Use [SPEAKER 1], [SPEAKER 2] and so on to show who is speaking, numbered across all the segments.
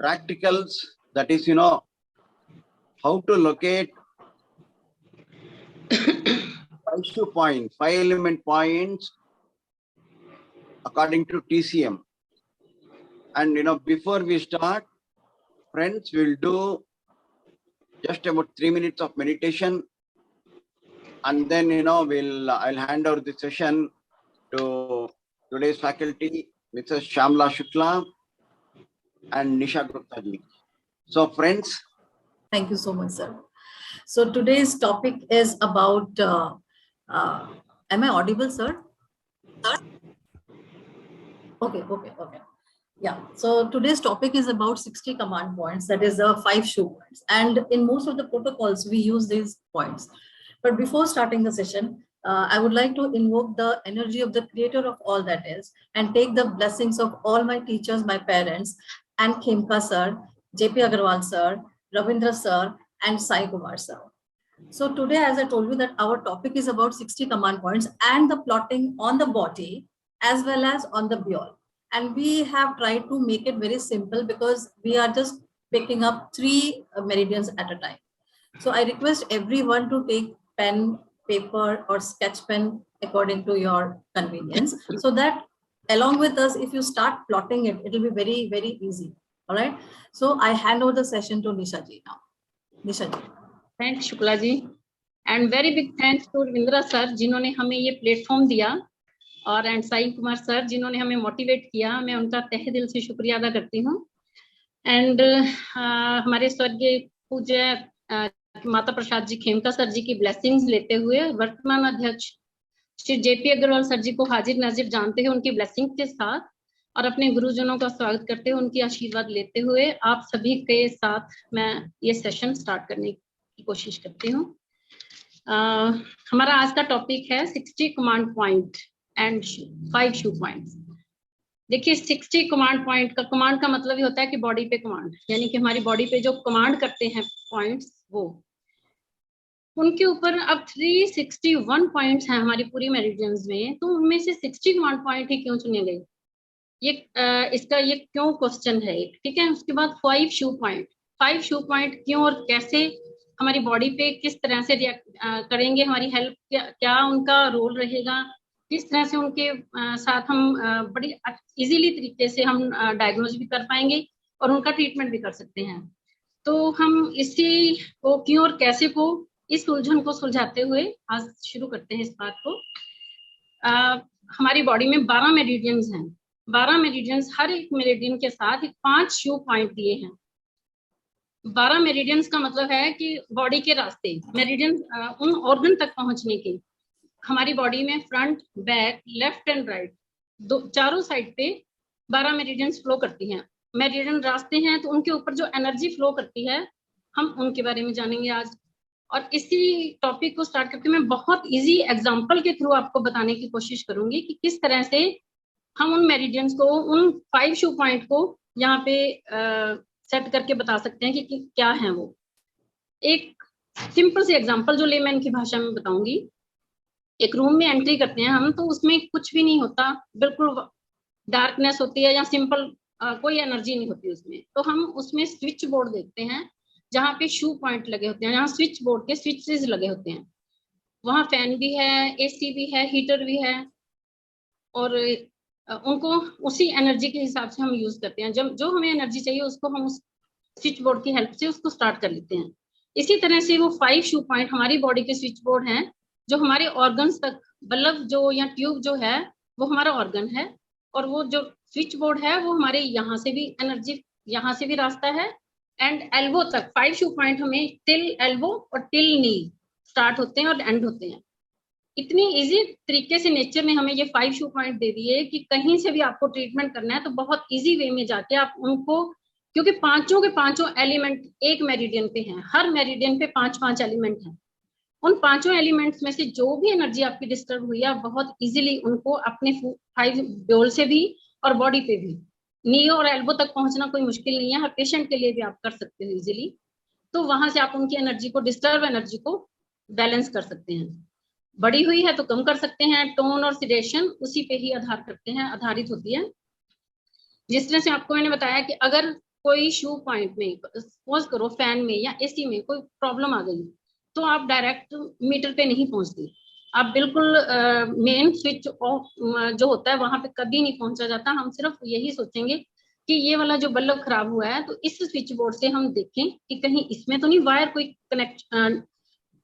[SPEAKER 1] practicals, that is, how to locate 5 element points according to TCM. And before we start, friends, we'll do just about 3 minutes of meditation, and then I'll hand over the session to today's faculty, Mrs. Shamla Shukla and Nisha Gupta ji. So friends,
[SPEAKER 2] thank you so much, sir. So today's topic is about am I audible, sir? Okay. Yeah, so today's topic is about 60 command points, that is the 5 shoe points. And in most of the protocols, we use these points. But before starting the session, I would like to invoke the energy of the creator of all that is, and take the blessings of all my teachers, my parents, and Khemka sir, JP Agarwal sir, Ravindra sir, and Sai Kumar sir. So today, as I told you, that our topic is about 60 command points and the plotting on the body as well as on the ball. And we have tried to make it very simple because we are just picking up 3 meridians at a time. So I request everyone to take pen, paper, or sketch pen according to your convenience, so that along with us, if you start plotting it, it will be very, very easy. All right. So I hand over the session to Nisha ji now. Nisha ji.
[SPEAKER 3] Thanks, Shukla ji. And very big thanks to Ravindra sir, जिन्होंने हमें ये platform दिया, और and Sai Kumar sir जिन्होंने हमें motivate किया, मैं उनका तहे दिल से शुक्रिया अदा करती हूँ। एंड हमारे स्वर्गीय पूज्य माता प्रसाद जी खेमका सर जी की ब्लेसिंग्स लेते हुए, वर्तमान अध्यक्ष श्री जेपी अग्रवाल सर जी को हाजिर नाजिर जानते हुए उनकी ब्लेसिंग के साथ, और अपने गुरुजनों का स्वागत करते हुए उनकी आशीर्वाद लेते हुए आप सभी के साथ मैं ये सेशन स्टार्ट करने की कोशिश करती हूँ। हमारा आज का टॉपिक है 60 command point and 5 shoe points. देखिए 60 कमांड पॉइंट का, कमांड का मतलब ही होता है कि बॉडी पे कमांड, यानी कि हमारी बॉडी पे जो कमांड करते हैं पॉइंट्स, वो उनके ऊपर अब 361 पॉइंट्स हैं हमारी पूरी मेरिडियंस में, तो उनमें से 60 कमांड पॉइंट ही क्यों चुने गए, ये इसका ये क्यों क्वेश्चन है एक, ठीक है। उसके बाद 5 शू पॉइंट, 5 शू पॉइंट क्यों और कैसे हमारी बॉडी पे किस तरह से रिएक्ट करेंगे, हमारी हेल्प क्या उनका रोल रहेगा, किस तरह से उनके साथ हम बड़ी इजीली तरीके से हम डायग्नोज भी कर पाएंगे और उनका ट्रीटमेंट भी कर सकते हैं। तो हम इसी को क्यों और कैसे को, इस उलझन को सुलझाते हुए आज शुरू करते हैं इस बात को। हमारी बॉडी में 12 मेरिडियंस हैं, 12 मेरिडियंस, हर एक मेरिडियन के साथ 5 शू पॉइंट दिए हैं। 12 मेरिडियंस का मतलब है कि बॉडी के रास्ते, मेरिडियन उन ऑर्गन तक पहुंचने के, हमारी बॉडी में front, back, left and right, चारों साइड पे 12 मेरिडियंस फ्लो करती हैं। मेरिडियन रास्ते हैं तो उनके ऊपर जो एनर्जी फ्लो करती है, हम उनके बारे में जानेंगे आज। और इसी टॉपिक को स्टार्ट करके मैं बहुत इजी एग्जांपल के थ्रू आपको बताने की कोशिश करूंगी कि किस तरह से हम उन मेरिडियंस को, उन 5 शू पॉइंट को यहाँ पे सेट करके बता सकते हैं कि क्या है वो। एक सिंपल से एग्जांपल जो लेमैन की भाषा में बताऊंगी। एक रूम में एंट्री करते हैं हम, तो उसमें कुछ भी नहीं होता, बिल्कुल डार्कनेस होती है, या सिंपल कोई एनर्जी नहीं होती उसमें। तो हम उसमें स्विच बोर्ड देखते हैं जहाँ पे शू पॉइंट लगे होते हैं, जहाँ स्विच बोर्ड के स्विचेस लगे होते हैं, वहाँ फैन भी है, एसी भी है, हीटर भी है, और उनको उसी एनर्जी के हिसाब से हम यूज करते हैं। जब जो हमें एनर्जी चाहिए उसको हम उस स्विच बोर्ड की हेल्प से उसको स्टार्ट कर लेते हैं। इसी तरह से वो 5 शू पॉइंट हमारी बॉडी के स्विच बोर्ड हैं, जो हमारे ऑर्गन्स तक, बल्ब जो या ट्यूब जो है वो हमारा ऑर्गन है, और वो जो स्विच बोर्ड है वो हमारे यहाँ से भी एनर्जी, यहाँ से भी रास्ता है, एंड एल्बो तक 5 शू पॉइंट हमें टिल एल्बो और टिल नी स्टार्ट होते हैं और एंड होते हैं। इतनी इजी तरीके से नेचर ने हमें ये 5 शू पॉइंट दे दिए कि कहीं से भी आपको ट्रीटमेंट करना है तो बहुत इजी वे में जाके आप उनको, क्योंकि पांचों के पांचों एलिमेंट एक मेरिडियन पे हैं, हर मेरिडियन पे 5-5 एलिमेंट हैं। उन पांचों एलिमेंट्स में से जो भी एनर्जी आपकी डिस्टर्ब हुई है, आप बहुत इजीली उनको अपने 5 बोल से भी और बॉडी पे भी, नी और एल्बो तक पहुंचना कोई मुश्किल नहीं है, हर पेशेंट के लिए भी आप कर सकते हो इजीली। तो वहां से आप उनकी एनर्जी को, डिस्टर्ब एनर्जी को बैलेंस कर सकते हैं। बढ़ी हुई है तो कम कर सकते हैं। टोन और सिडेशन उसी पे ही आधारित होती है। जिस तरह से आपको मैंने बताया कि अगर कोई शू पॉइंट में, सपोज करो फैन में या एसी में कोई प्रॉब्लम आ गई, तो आप डायरेक्ट मीटर पे नहीं पहुंचती, आप बिल्कुल मेन स्विच ऑफ जो होता है वहां पे कभी नहीं पहुंचा जाता। हम सिर्फ यही सोचेंगे कि ये वाला जो बल्ब खराब हुआ है, तो इस स्विच बोर्ड से हम देखें कि कहीं इसमें तो नहीं वायर कोई कनेक्ट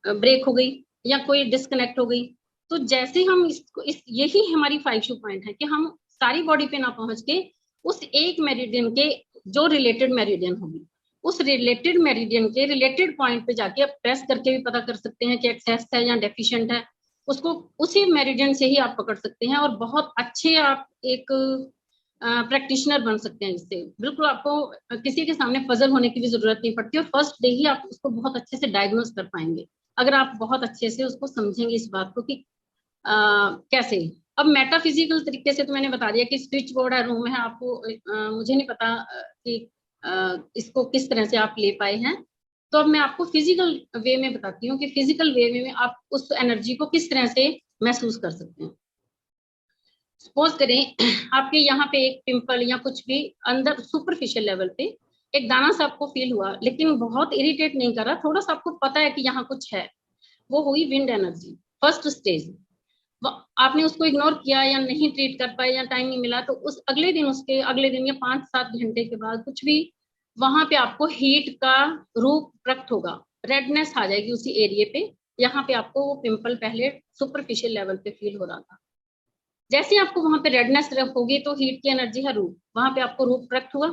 [SPEAKER 3] ब्रेक हो गई या कोई डिस्कनेक्ट हो गई। तो जैसे हम इसको यही हमारी 5 शू पॉइंट है कि हम सारी बॉडी पे ना पहुंच के उस एक मेरिडियन के जो रिलेटेड मेरिडियन होगी, उस रिलेटेड मेरिडियन के रिलेटेड पॉइंट पे जाके आप प्रेस करके भी पता कर सकते हैं कि एक्सेस है या डेफिशिएंट है, उसको उसी मेरिडियन से ही आप पकड़ सकते हैं और बहुत अच्छे आप एक प्रैक्टिशनर बन सकते हैं। जिससे बिल्कुल आपको किसी के सामने पजल होने की भी जरूरत नहीं पड़ती और फर्स्ट डे ही आप उसको बहुत अच्छे से डायग्नोज कर पाएंगे, अगर आप बहुत अच्छे से उसको समझेंगे इस बात को कि कैसे। अब मेटाफिजिकल तरीके से तो मैंने बता दिया कि स्विच बोर्ड है, रूम है, आपको मुझे नहीं पता कि इसको किस तरह से आप ले पाए हैं। तो अब मैं आपको फिजिकल वे में बताती हूँ कि फिजिकल वे में आप उस एनर्जी को किस तरह से महसूस कर सकते हैं। सपोज करें आपके यहाँ पे एक पिंपल या कुछ भी अंदर सुपरफिशियल लेवल पे एक दाना सा आपको फील हुआ, लेकिन बहुत इरिटेट नहीं कर रहा, थोड़ा सा आपको पता है कि यहाँ कुछ है, वो हुई विंड एनर्जी, फर्स्ट स्टेज। आपने उसको इग्नोर किया या नहीं ट्रीट कर पाए या टाइम नहीं मिला, तो उस अगले दिन उसके अगले दिन या 5-7 घंटे के बाद कुछ भी वहां पे आपको हीट का रूप प्रकट होगा, रेडनेस आ जाएगी उसी एरिया पे, यहाँ पे आपको वो पिंपल पहले सुपरफिशियल लेवल पे फील हो रहा था। जैसे आपको वहां पे रेडनेस होगी तो हीट की एनर्जी है रूप, वहां पे आपको रूप प्रकट हुआ।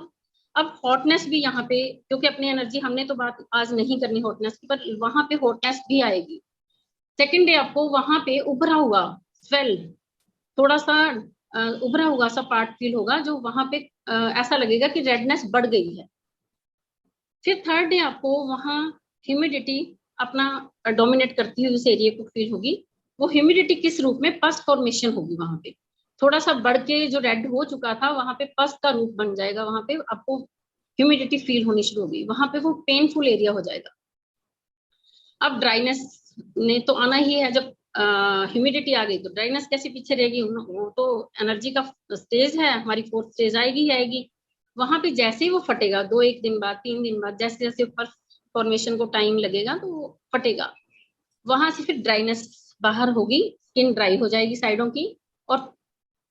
[SPEAKER 3] अब हॉटनेस भी यहाँ पे, क्योंकि अपनी एनर्जी हमने तो बात आज नहीं करनी हॉटनेस की, पर वहां पे हॉटनेस भी आएगी। सेकेंड डे आपको वहां पे उभरा हुआ स्वेल, थोड़ा सा उभरा हुआ सा पार्ट फील होगा, जो वहां पे ऐसा लगेगा कि रेडनेस बढ़ गई है। फिर थर्ड डे आपको वहां ह्यूमिडिटी अपना डोमिनेट करती हुई उस एरिया को फील होगी। वो ह्यूमिडिटी किस रूप में, पस फॉर्मेशन होगी, वहां पे थोड़ा सा बढ़ के जो रेड हो चुका था वहां पे पस का रूप बन जाएगा, वहां पे आपको ह्यूमिडिटी फील होनी शुरू होगी, वहां पे वो पेनफुल एरिया हो जाएगा। अब ड्राइनेस ने तो आना ही है, जब ह्यूमिडिटी आ गई तो ड्राइनेस कैसे पीछे रहेगी, वो तो एनर्जी का स्टेज है, हमारी फोर्थ स्टेज आएगी ही आएगी। वहां पे जैसे ही वो फटेगा 2-1 दिन बाद 3 दिन बाद, जैसे जैसे फॉर्मेशन को टाइम लगेगा तो वो फटेगा, वहां से फिर ड्राइनेस बाहर होगी, स्किन ड्राई हो जाएगी साइडों की, और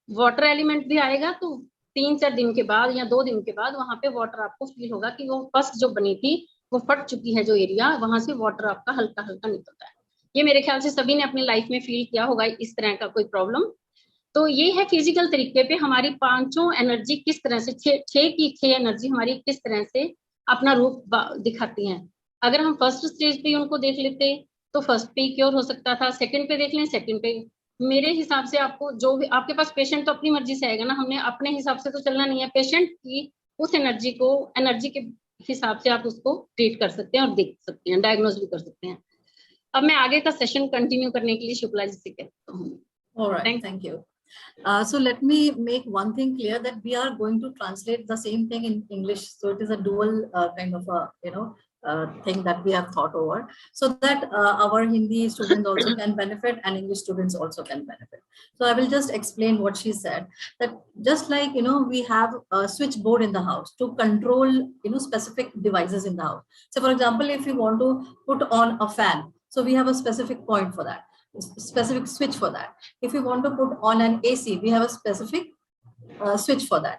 [SPEAKER 3] वाटर एलिमेंट भी आएगा। तो 3-4 दिन के बाद या 2 दिन के बाद वहां पे वाटर आपको फील होगा कि वो पस जो बनी थी वो फट चुकी है, जो एरिया वहां से वाटर आपका हल्का हल्का निकलता है। ये मेरे ख्याल से सभी ने अपनी लाइफ में फील किया होगा इस तरह का कोई प्रॉब्लम। तो ये है फिजिकल तरीके पे हमारी पांचों एनर्जी किस तरह से, छह की 6 एनर्जी हमारी किस तरह से अपना रूप दिखाती हैं। अगर हम फर्स्ट स्टेज पे उनको देख लेते तो फर्स्ट पे क्योर हो सकता था, सेकंड पे देख लें सेकंड पे। मेरे हिसाब से आपको जो भी आपके पास पेशेंट तो अपनी मर्जी से आएगा ना, हमने अपने हिसाब से तो चलना नहीं है, पेशेंट की उस एनर्जी को, एनर्जी के हिसाब से आप उसको ट्रीट कर सकते हैं और देख सकते हैं, डायग्नोज भी कर सकते हैं। अब मैं आगे का सेशन कंटिन्यू करने के लिए शुक्ला जी से कहता हूँ।
[SPEAKER 2] All right, thank you. So let me make one thing clear, that we are going to translate the same thing in English. So it is a dual kind of a thing that we have thought over, so that our Hindi students also can benefit and English students also can benefit. So I will just explain what she said. That just like we have a switchboard in the house to control specific devices in the house. So for example, if you want to put on a fan, so we have a specific point for that, specific switch for that. If you want to put on an AC, we have a specific switch for that.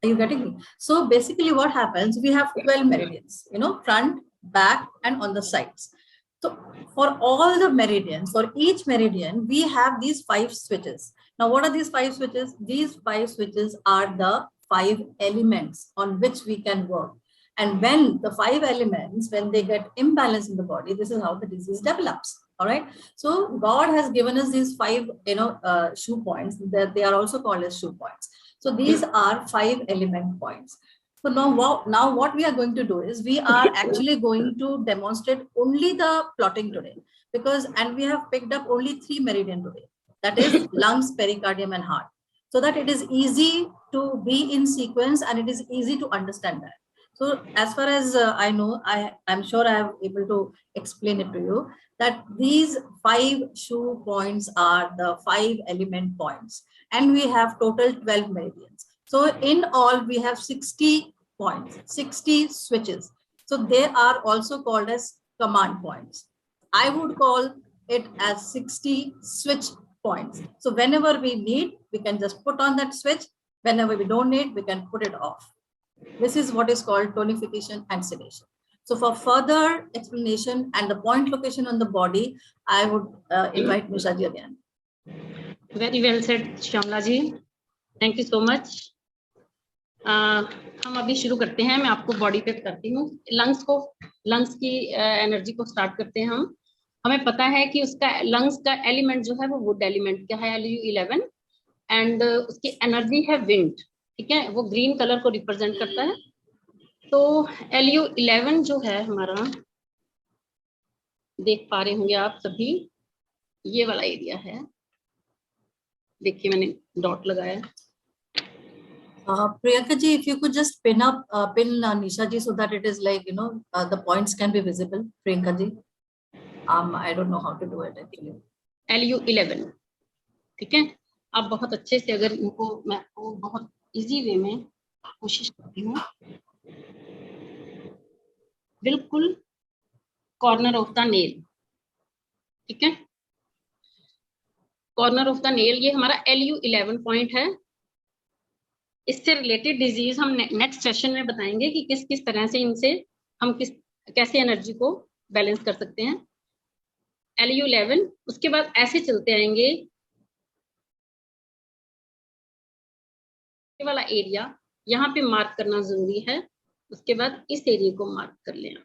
[SPEAKER 2] Are you getting me? So basically what happens, we have 12 meridians, front, back, and on the sides. So for all the meridians, for each meridian, we have these 5 switches. Now, what are these 5 switches? These 5 switches are the 5 elements on which we can work. And when the 5 elements, when they get imbalanced in the body, this is how the disease develops. All right. So God has given us these 5, shoe points, that they are also called as shoe points. So these are 5 element points. So now what we are going to do is, we are actually going to demonstrate only the plotting today, and we have picked up only 3 meridian today. That is lungs, pericardium, and heart. So that it is easy to be in sequence and it is easy to understand that. So as far as I know, I'm sure I am able to explain it to you, that these 5 shoe points are the 5 element points, and we have total 12 meridians. So in all, we have 60 points, 60 switches. So they are also called as command points. I would call it as 60 switch points. So whenever we need, we can just put on that switch. Whenever we don't need, we can put it off. This is what is called tonification and sedation. So for further explanation and the point location on the body, I would invite Nisha ji again.
[SPEAKER 3] Very well said, Shyamala ji. Thank you so much. हम अभी शुरू करते हैं. मैं आपको body पे बताती हूँ. लंग्स की एनर्जी को स्टार्ट करते हैं हम. हमें पता है कि उसका लंग्स का एलिमेंट जो है वो वुड एलिमेंट क्या है, Lu11, एंड उसकी एनर्जी है विंड. ठीक है, वो ग्रीन कलर को रिप्रेजेंट करता है. तो Lu11 जो है हमारा, देख पा रहे होंगे आप सभी, ये वाला एरिया है. देखिए मैंने डॉट लगाया.
[SPEAKER 2] Priyanka ji, if you could just pin Nisha ji so that it is like, the points can be visible. Priyanka ji, I don't know how to do it actually.
[SPEAKER 3] Lu11, ठीक है. आप बहुत अच्छे से, अगर इनको मैं आपको बहुत इजी वे में कोशिश करती हूँ. बिल्कुल कॉर्नर ऑफ द नेल, ठीक है, कॉर्नर ऑफ द नेल, ये हमारा Lu11 पॉइंट है. इससे रिलेटेड डिजीज हम नेक्स्ट सेशन में बताएंगे कि किस किस तरह से इनसे हम कैसे एनर्जी को बैलेंस कर सकते हैं. Lu11, उसके बाद ऐसे चलते आएंगे. ये वाला एरिया यहाँ पे मार्क करना जरूरी है. उसके बाद इस एरिया को मार्क कर लेना.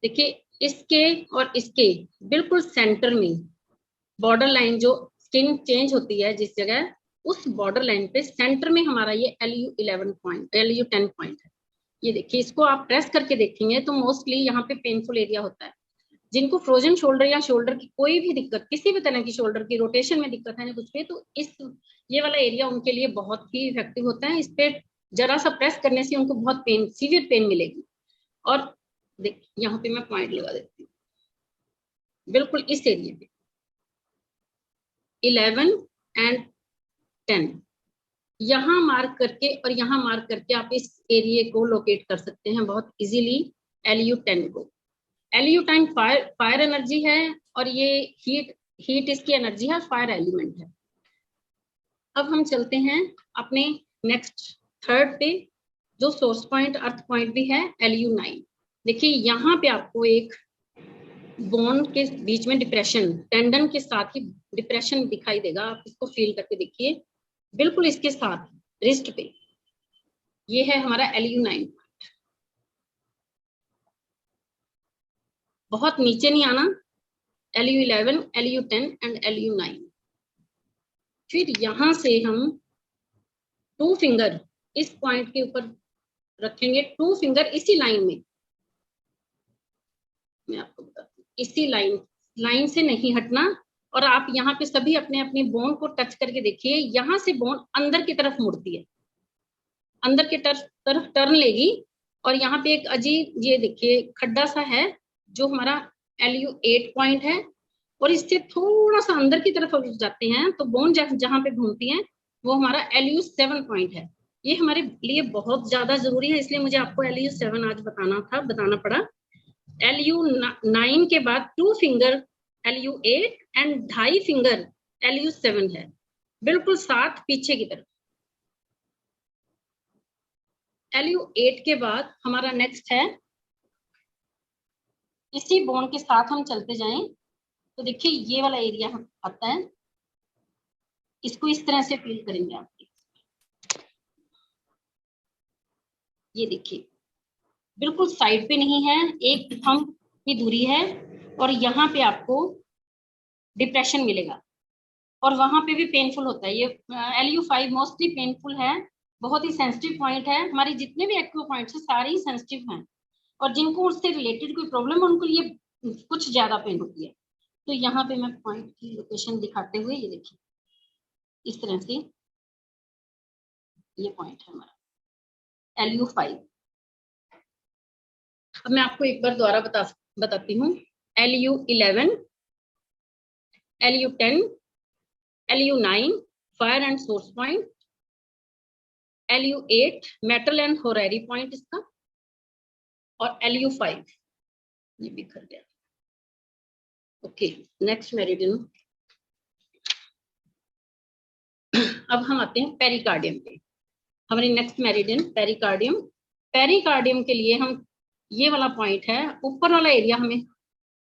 [SPEAKER 3] देखिए इसके और इसके बिल्कुल सेंटर में बॉर्डर लाइन, जो स्किन चेंज होती है जिस जगह, उस बॉर्डर लाइन पे सेंटर में हमारा ये Lu10 पॉइंट है. ये देखिए, इसको आप प्रेस करके देखेंगे तो मोस्टली यहाँ पे पेनफुल एरिया होता है. जिनको फ्रोजन शोल्डर या शोल्डर की कोई भी दिक्कत, किसी भी तरह की शोल्डर की रोटेशन में दिक्कत है ना कुछ पे, तो ये वाला एरिया उनके लिए बहुत ही इफेक्टिव होता है. इस पे जरा सा प्रेस करने से उनको बहुत सीवियर पेन मिलेगी. और देखिए यहाँ पे मैं पॉइंट लगा देती हूँ बिल्कुल इस एरिया पे, 11 एंड 10 यहाँ मार्क करके और यहाँ मार्क करके आप इस एरिया को लोकेट कर सकते हैं बहुत इजीली. Lu10 को, Lu10 फायर एनर्जी है और ये हीट इसकी एनर्जी है, फायर एलिमेंट है. अब हम चलते हैं अपने नेक्स्ट थर्ड पे, जो सोर्स पॉइंट अर्थ पॉइंट भी है, Lu9. देखिए यहाँ पे आपको एक बोन के बीच में डिप्रेशन, टेंडन के साथ ही डिप्रेशन दिखाई देगा. आप इसको फील करके देखिए, बिल्कुल इसके साथ रिस्ट पे. ये है हमारा Lu9. बहुत नीचे नहीं आना. Lu11, Lu10 and Lu9. फिर यहां से हम 2 फिंगर इस पॉइंट के ऊपर रखेंगे. 2 फिंगर इसी लाइन में, मैं आपको बताती हूँ, इसी लाइन से नहीं हटना. और आप यहाँ पे सभी अपने अपने बोन को टच करके देखिए. यहाँ से बोन अंदर की तरफ मुड़ती है, अंदर की तरफ टर्न लेगी. और यहाँ पे एक अजीब, ये देखिए खड्डा सा है जो हमारा Lu8 पॉइंट है. और इससे थोड़ा सा अंदर की तरफ जाते हैं तो बोन जहाँ पे घूमती है वो हमारा Lu7 पॉइंट है. ये हमारे लिए बहुत ज्यादा जरूरी है, इसलिए मुझे आपको Lu7 आज बताना पड़ा. Lu9 के बाद 2 finger Lu8 and 2.5 finger Lu7 है, बिल्कुल साथ पीछे की तरफ. Lu8 के बाद हमारा नेक्स्ट है, इसी बोन के साथ हम चलते जाएं तो देखिए ये वाला एरिया आता है. इसको इस तरह से फील करेंगे आप. ये देखिए बिल्कुल साइड पे नहीं है, एक थंब की दूरी है. और यहाँ पे आपको डिप्रेशन मिलेगा और वहां पे भी पेनफुल होता है. ये Lu5 मोस्टली पेनफुल है, बहुत ही सेंसिटिव पॉइंट है. हमारे जितने भी एक्टिव पॉइंट्स हैं सारे ही सेंसिटिव हैं, और जिनको उससे रिलेटेड कोई प्रॉब्लम है उनको ये कुछ ज्यादा पेन होती है. तो यहाँ पे मैं पॉइंट की लोकेशन दिखाते हुए, ये देखिए इस तरह से ये पॉइंट है हमारा Lu5. अब मैं आपको एक बार दोबारा बताती हूँ. Lu11, Lu10, Lu9 fire and source point. LU8 metal and horary point इसका, और LU5 ये भी कर दिया। Okay, next meridian. अब हम आते हैं पेरिकार्डियम पे। हमारी नेक्स्ट मेरिडियन पेरिकार्डियम। पेरिकार्डियम के लिए हम ये वाला पॉइंट है, ऊपर वाला एरिया हमें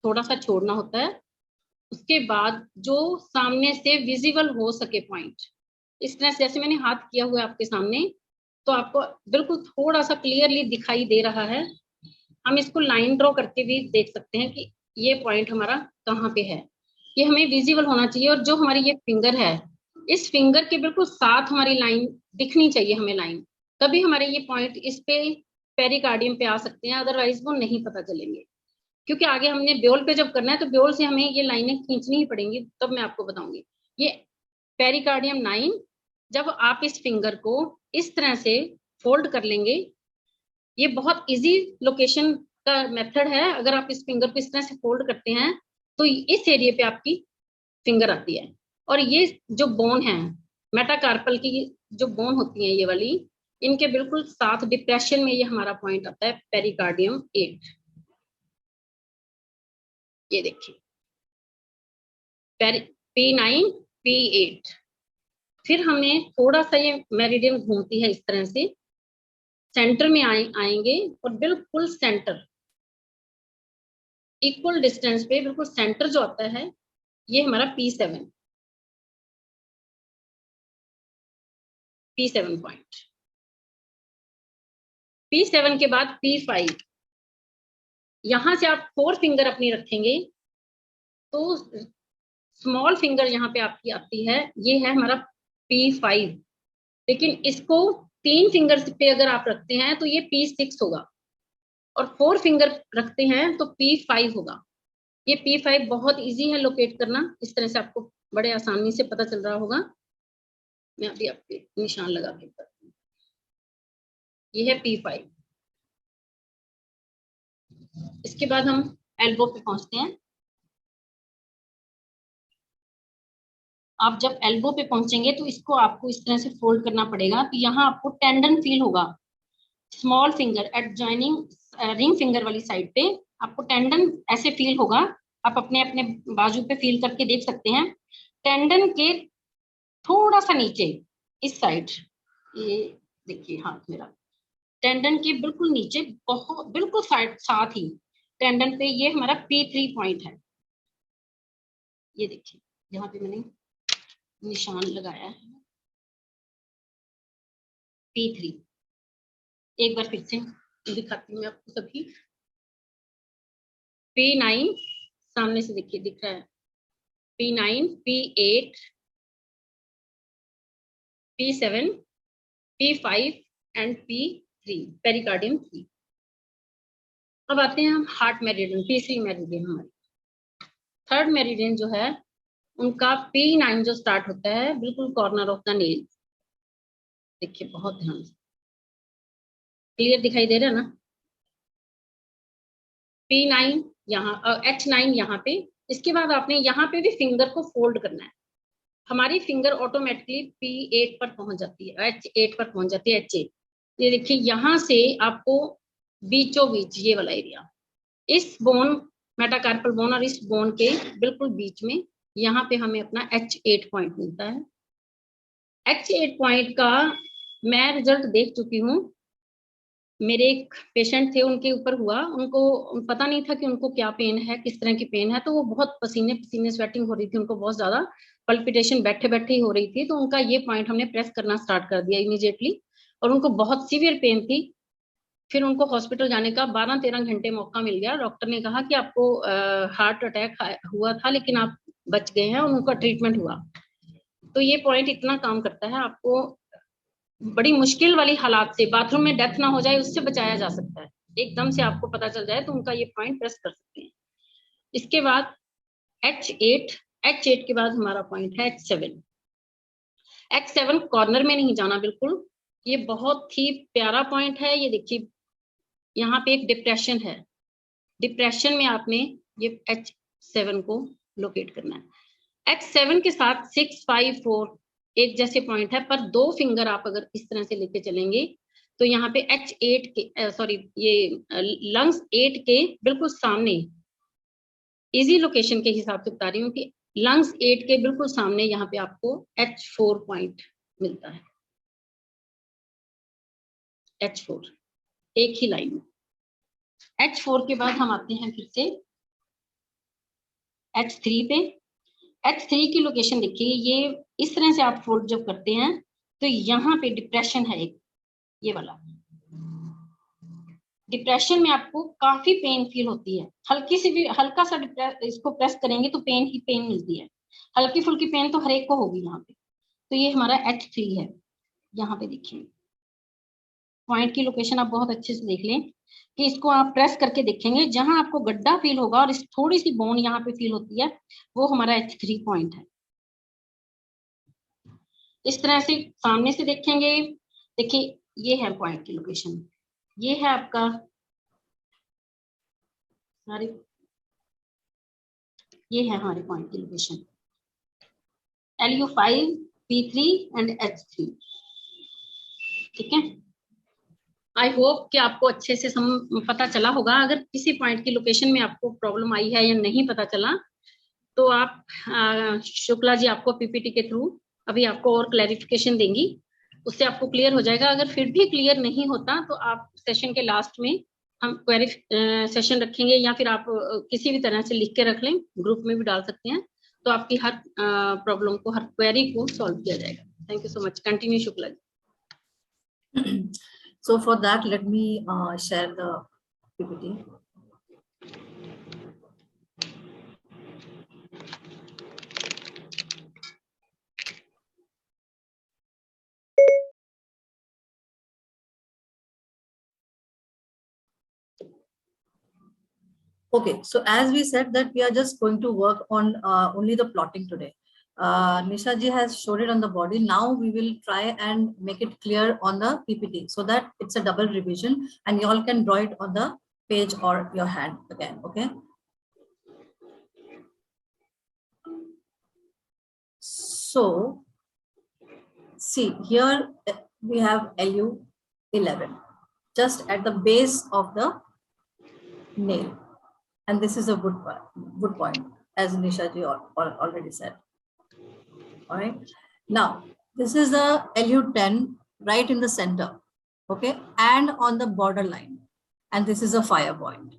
[SPEAKER 3] थोड़ा सा छोड़ना होता है, उसके बाद जो सामने से विजिबल हो सके पॉइंट, इस तरह से जैसे मैंने हाथ किया हुआ है आपके सामने, तो आपको बिल्कुल थोड़ा सा क्लियरली दिखाई दे रहा है। हम इसको लाइन ड्रॉ करके भी देख सकते हैं कि ये पॉइंट हमारा कहाँ पे है, ये हमें विजिबल होना चाहिए। और जो हमारी ये फिंगर है, इस फिंगर के बिल्कुल साथ हमारी लाइन दिखनी चाहिए हमें लाइन, तभी हमारे ये पॉइंट इस पे पेरिकार्डियम पे आ सकते हैं, अदरवाइज वो नहीं पता चलेंगे। क्योंकि आगे हमने ब्योल पे जब करना है तो ब्योल से हमें ये लाइनें खींचनी ही पड़ेंगी, तब मैं आपको बताऊंगी। ये पेरिकार्डियम 9, जब आप इस फिंगर को इस तरह से फोल्ड कर लेंगे, ये बहुत इजी लोकेशन का मेथड है। अगर आप इस फिंगर को इस तरह से फोल्ड करते हैं तो इस एरिया पे आपकी फिंगर आती है। और ये जो बोन है, मेटाकार्पल की जो बोन होती है ये वाली, इनके बिल्कुल साथ डिप्रेशन में ये हमारा पॉइंट आता है पेरिकार्डियम 8। ये देखिए P9 P8। फिर हमें थोड़ा सा ये मेरिडियन घूमती है इस तरह से, सेंटर में आएंगे और बिल्कुल सेंटर, इक्वल डिस्टेंस पे बिल्कुल सेंटर जो आता है, ये हमारा P7 पॉइंट। P7 के बाद P5। यहां से आप 4 फिंगर अपनी रखेंगे तो स्मॉल फिंगर यहाँ पे आपकी आती है, ये है हमारा P5। लेकिन इसको 3 फिंगर पे अगर आप रखते हैं तो ये P6 होगा, और 4 फिंगर रखते हैं तो P5 होगा। ये P5 बहुत इजी है लोकेट करना, इस तरह से आपको बड़े आसानी से पता चल रहा होगा। मैं अभी आपके निशान लगा के बताती हूँ। ये है P5। इसके बाद हम एल्बो पे पहुंचते हैं। आप जब एल्बो पे पहुंचेंगे तो इसको आपको इस तरह से फोल्ड करना पड़ेगा, तो यहाँ आपको टेंडन फील होगा। Small finger at joining ring finger वाली साइड पे आपको टेंडन ऐसे फील होगा। आप अपने अपने बाजू पे फील करके देख सकते हैं। टेंडन के थोड़ा सा नीचे इस साइड, ये देखिए हाथ मेरा, टेंडन के बिल्कुल नीचे, बहुत बिल्कुल साथ ही टेंडन पे ये हमारा P3 पॉइंट है। ये देखिए यहाँ पे मैंने निशान लगाया है P3। एक बार फिर से दिखाती हूँ आपको सभी। P9 सामने से देखिए दिख रहा है, P9 P8 P7 P5 and P3, pericardium 3। अब आते हैं हम हार्ट मेरिडियन, तीसरी मेरिडियन हमारी। थर्ड मेरिडियन जो है उनका P9 जो स्टार्ट होता है बिल्कुल कॉर्नर ऑफ द नेल। देखिए बहुत ध्यान से, क्लियर दिखाई दे रहा है ना। P9 यहाँ, H9 यहाँ पे। इसके बाद आपने यहाँ पे भी फिंगर को फोल्ड करना है। हमारी फिंगर ऑटोमेटिकली P8 पर पहुंच जाती है, H8 पर पहुंच जाती है, H8। ये देखिए यहाँ से आपको बीचों बीच ये वाला एरिया, इस बोन मेटाकार्पल बोन और इस बोन के बिल्कुल बीच में, यहाँ पे हमें अपना H8 पॉइंट मिलता है। H8 पॉइंट का मैं रिजल्ट देख चुकी हूँ। मेरे एक पेशेंट थे, उनके ऊपर हुआ, उनको पता नहीं था कि उनको क्या पेन है, किस तरह की पेन है, तो वो बहुत पसीने पसीने स्वेटिंग हो रही थी, उनको बहुत ज्यादा पल्पिटेशन बैठे बैठे ही हो रही थी। तो उनका ये पॉइंट हमने प्रेस करना स्टार्ट कर दिया इमीडिएटली, और उनको बहुत सीवियर पेन थी। फिर उनको हॉस्पिटल जाने का 12-13 घंटे मौका मिल गया। डॉक्टर ने कहा कि आपको हार्ट अटैक हुआ था लेकिन आप बच गए हैं, और उनका ट्रीटमेंट हुआ। तो ये पॉइंट इतना काम करता है, आपको बड़ी मुश्किल वाली हालात से, बाथरूम में डेथ ना हो जाए उससे बचाया जा सकता है। एकदम से आपको पता चल जाए तो उनका ये पॉइंट प्रेस कर सकते हैं। इसके बाद H8 के बाद हमारा पॉइंट है H7। H7 कॉर्नर में नहीं जाना बिल्कुल, ये बहुत ही प्यारा पॉइंट है। ये देखिए यहाँ पे एक डिप्रेशन है, डिप्रेशन में आपने ये H7 को लोकेट करना है। H7 के साथ 6, 5, 4 एक जैसे पॉइंट है, पर 2 फिंगर आप अगर इस तरह से लेके चलेंगे तो यहाँ पे H8 के सॉरी ये लंग्स 8 के बिल्कुल सामने, इजी लोकेशन के हिसाब से बता रही हूँ कि लंग्स 8 के बिल्कुल सामने यहाँ पे आपको H4 पॉइंट मिलता है। H4 एक ही लाइन में। H4 के बाद हम आते हैं फिर से H3 पे। H3 की लोकेशन देखिए, ये इस तरह से आप फोल्ड जब करते हैं तो यहाँ पे डिप्रेशन है एक, ये वाला डिप्रेशन में आपको काफी पेन फील होती है। हल्की सी भी, हल्का सा इसको प्रेस करेंगे तो पेन ही पेन मिलती है। हल्की फुल्की पेन तो हर एक को होगी यहाँ पे। तो ये हमारा H3 है। यहाँ पे देखिए पॉइंट की लोकेशन आप बहुत अच्छे से देख लें कि इसको आप प्रेस करके देखेंगे, जहां आपको गड्ढा फील होगा और इस थोड़ी सी बोन यहाँ पे फील होती है, वो हमारा H3 पॉइंट है। इस तरह से सामने से देखेंगे, देखिए ये है पॉइंट की लोकेशन, ये है आपका ये है हमारे पॉइंट की location LU5, P3 and H3। ठीक है, आई होप कि आपको अच्छे से पता चला होगा। अगर किसी पॉइंट की लोकेशन में आपको प्रॉब्लम आई है या नहीं पता चला तो आप शुक्ला जी आपको पीपीटी के थ्रू अभी आपको और क्लैरिफिकेशन देंगी, उससे आपको क्लियर हो जाएगा। अगर फिर भी क्लियर नहीं होता तो आप सेशन के लास्ट में हम क्वेरी सेशन रखेंगे, या फिर आप किसी भी तरह से लिख के रख लें, ग्रुप में भी डाल सकते हैं, तो आपकी हर प्रॉब्लम को, हर क्वेरी को सॉल्व किया जाएगा। Thank you so much. Continue Shukla ji.
[SPEAKER 2] So for that, let me share the PPT. Okay, so as we said that we are just going to work on only the plotting today. Nisha ji has showed it on the body. Now we will try and make it clear on the PPT so that it's a double revision and you all can draw it on the page or your hand again. Okay. So see here we have LU11 just at the base of the nail, and this is a wood point, as Nisha ji already said. All right. Now, this is the LU10 right in the center, okay, and on the borderline, and this is a fire point.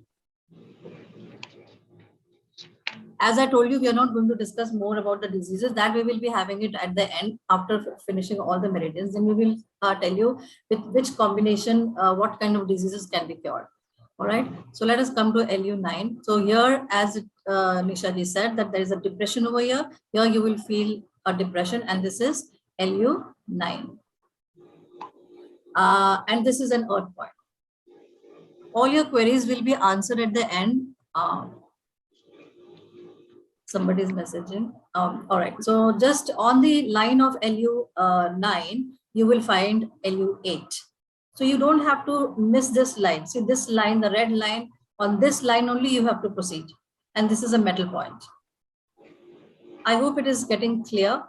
[SPEAKER 2] As I told you, we are not going to discuss more about the diseases. That we will be having it at the end after finishing all the meridians. Then we will tell you with which combination, what kind of diseases can be cured. All right. So let us come to LU9. So here, as Nisha ji said, that there is a depression over here. Here you will feel a depression, and this is LU9. And this is an earth point. All your queries will be answered at the end. Somebody is messaging. All right. So just on the line of LU9, you will find LU8. So you don't have to miss this line. See this line, the red line, on this line only you have to proceed. And this is a metal point. I hope it is getting clear.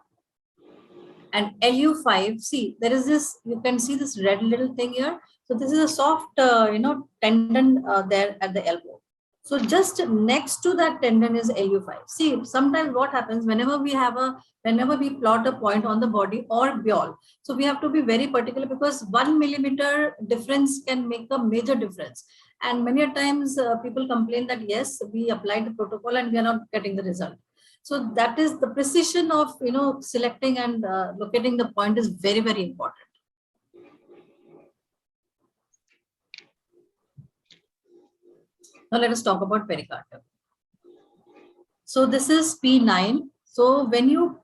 [SPEAKER 2] And LU5, see, there is this, you can see this red little thing here. So this is a soft, tendon there at the elbow. So just next to that tendon is LU5. See, sometimes what happens whenever we plot a point on the body or beyond, so we have to be very particular because 1 millimeter difference can make a major difference. And many times people complain that yes, we applied the protocol and we are not getting the result. So that is the precision of, selecting and locating the point is very, very important. Now let us talk about pericardium. So this is P9. So when you,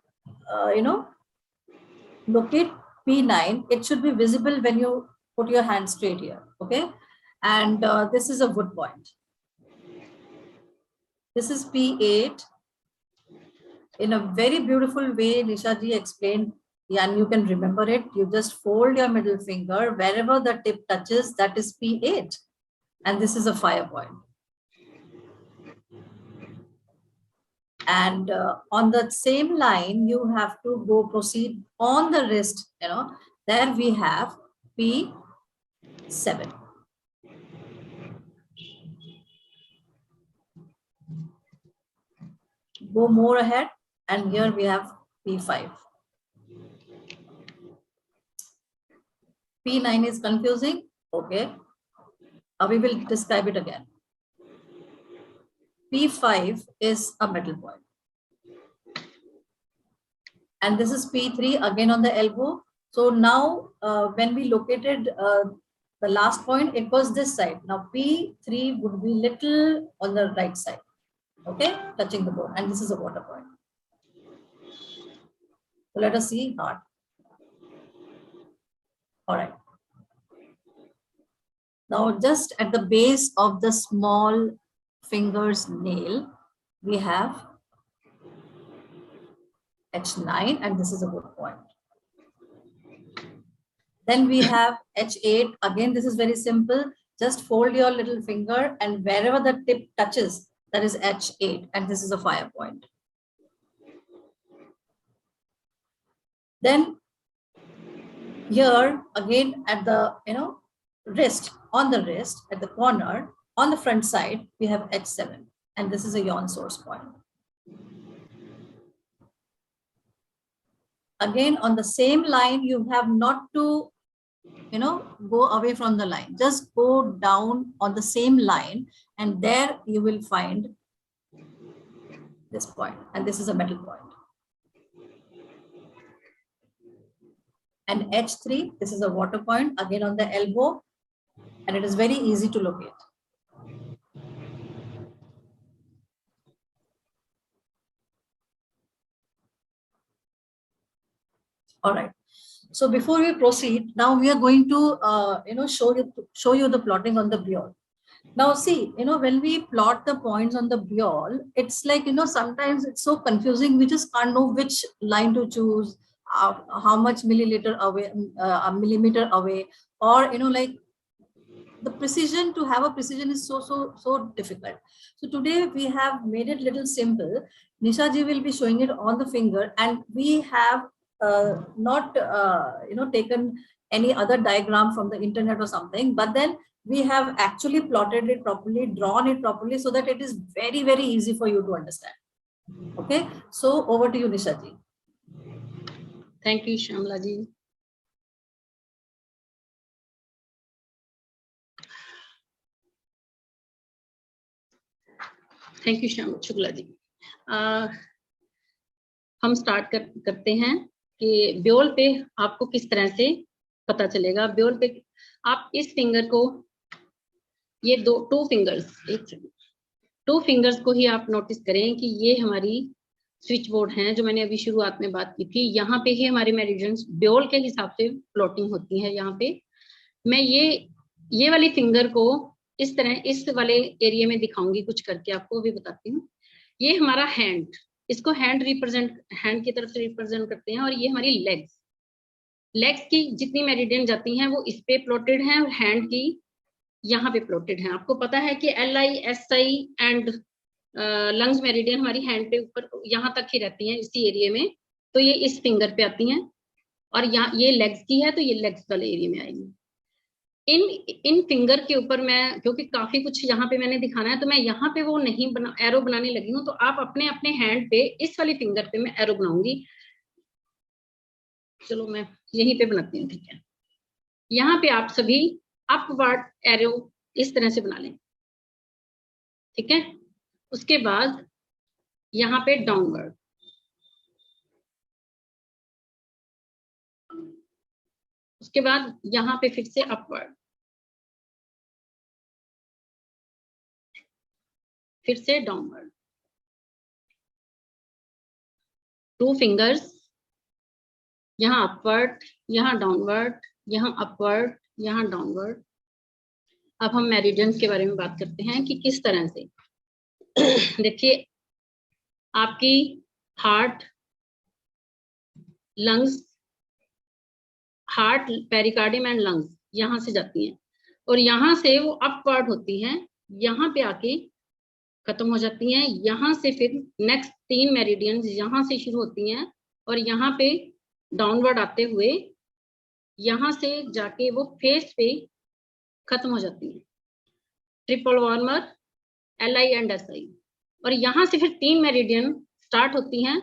[SPEAKER 2] locate P9, it should be visible when you put your hand straight here, okay? And this is a wood point. This is P8. In a very beautiful way, Nisha ji explained, and you can remember it. You just fold your middle finger, wherever the tip touches, that is P8. And this is a fire point. And on the same line, you have to go proceed on the wrist, there we have P7. Go more ahead, and here we have P5. P9 is confusing. Okay. We will describe it again. P5 is a middle point. And this is P3 again on the elbow. So now when we located the last point, it was this side. Now P3 would be little on the right side. Okay, touching the bone. And this is a water point. So let us see heart. All right. Now just at the base of the small finger's nail, we have H9, and this is a good point. Then we have H8. Again, this is very simple. Just fold your little finger, and wherever the tip touches, that is H8, and this is a fire point. Then here again at the wrist, on the wrist at the corner on the front side, we have H7, and this is a yawn source point. Again, on the same line, you have not to go away from the line. Just go down on the same line, and there you will find this point, and this is a middle point. And H3, this is a water point, again on the elbow, and it is very easy to locate. All right. So before we proceed, now we are going to show you the plotting on the Buell. Now see, when we plot the points on the Buell, it's like sometimes it's so confusing. We just can't know which line to choose, how much millimeter away, or like the precision. To have a precision is so difficult. So today we have made it little simple. Nisha ji will be showing it on the finger, and we have not taken any other diagram from the internet or something, but then we have actually plotted it properly, drawn it properly, so that it is very, very easy for you to understand. Okay, so over to you, Nisha ji.
[SPEAKER 3] Thank you, Shamla ji. Thank you Shyam Shukla ji. हम start करते हैं कि ब्योल पे आपको किस तरह से पता चलेगा. ब्योल पे आप इस फिंगर को, ये टू फिंगर्स को ही आप नोटिस करें कि ये हमारी स्विच बोर्ड हैं जो मैंने अभी शुरुआत में बात की थी. यहाँ पे ही हमारी मेरिडियंस ब्योल के हिसाब से प्लॉटिंग होती है. यहाँ पे मैं ये वाली फिंगर को इस तरह इस वाले एरिया में दिखाऊंगी, कुछ करके आपको भी बताती हूँ. ये हमारा हैंड, इसको हैंड की तरफ से रिप्रेजेंट करते हैं. और ये हमारी लेग्स की जितनी मेरिडियन जाती हैं वो इस पे प्लॉटेड हैं, और हैंड की यहाँ पे प्लॉटेड हैं. आपको पता है कि LI, SI and lungs meridian हमारी हैंड पे ऊपर यहाँ तक ही रहती हैं इसी एरिया में. तो ये इस फिंगर पे आती हैं, और यहाँ ये लेग्स की है तो ये लेग्स वाले एरिया में आएंगी. इन फिंगर के ऊपर मैं, क्योंकि काफी कुछ यहाँ पे मैंने दिखाना है, तो मैं यहाँ पे वो नहीं एरो बनाने लगी हूँ. तो आप अपने अपने हैंड पे इस वाली फिंगर पे मैं एरो बनाऊंगी. चलो मैं यहीं पे बनाती हूँ. ठीक है, यहाँ पे आप सभी अपवर्ड एरो इस तरह से बना लें. ठीक है, उसके बाद यहाँ पे डाउनवर्ड, उसके बाद यहाँ पे फिर से अपवर्ड, फिर से डाउनवर्ड. टू फिंगर्स, यहाँ अपवर्ड, यहाँ डाउनवर्ड, यहाँ अपवर्ड, यहाँ डाउनवर्ड. अब हम मेरिडियंस के बारे में बात करते हैं कि किस तरह से. देखिए, आपकी heart, lungs, heart, pericardium and lungs यहाँ से जाती हैं, और यहाँ से वो अपवर्ड होती हैं. यहाँ पे आके खत्म हो जाती हैं। यहाँ से फिर नेक्स्ट 3 मेरिडियंस यहाँ से शुरू होती हैं और यहाँ पे डाउनवर्ड आते हुए यहाँ से जाके वो फेस पे खत्म हो जाती है, triple warmer, LI and SI। और यहाँ से फिर 3 मेरिडियन स्टार्ट होती हैं,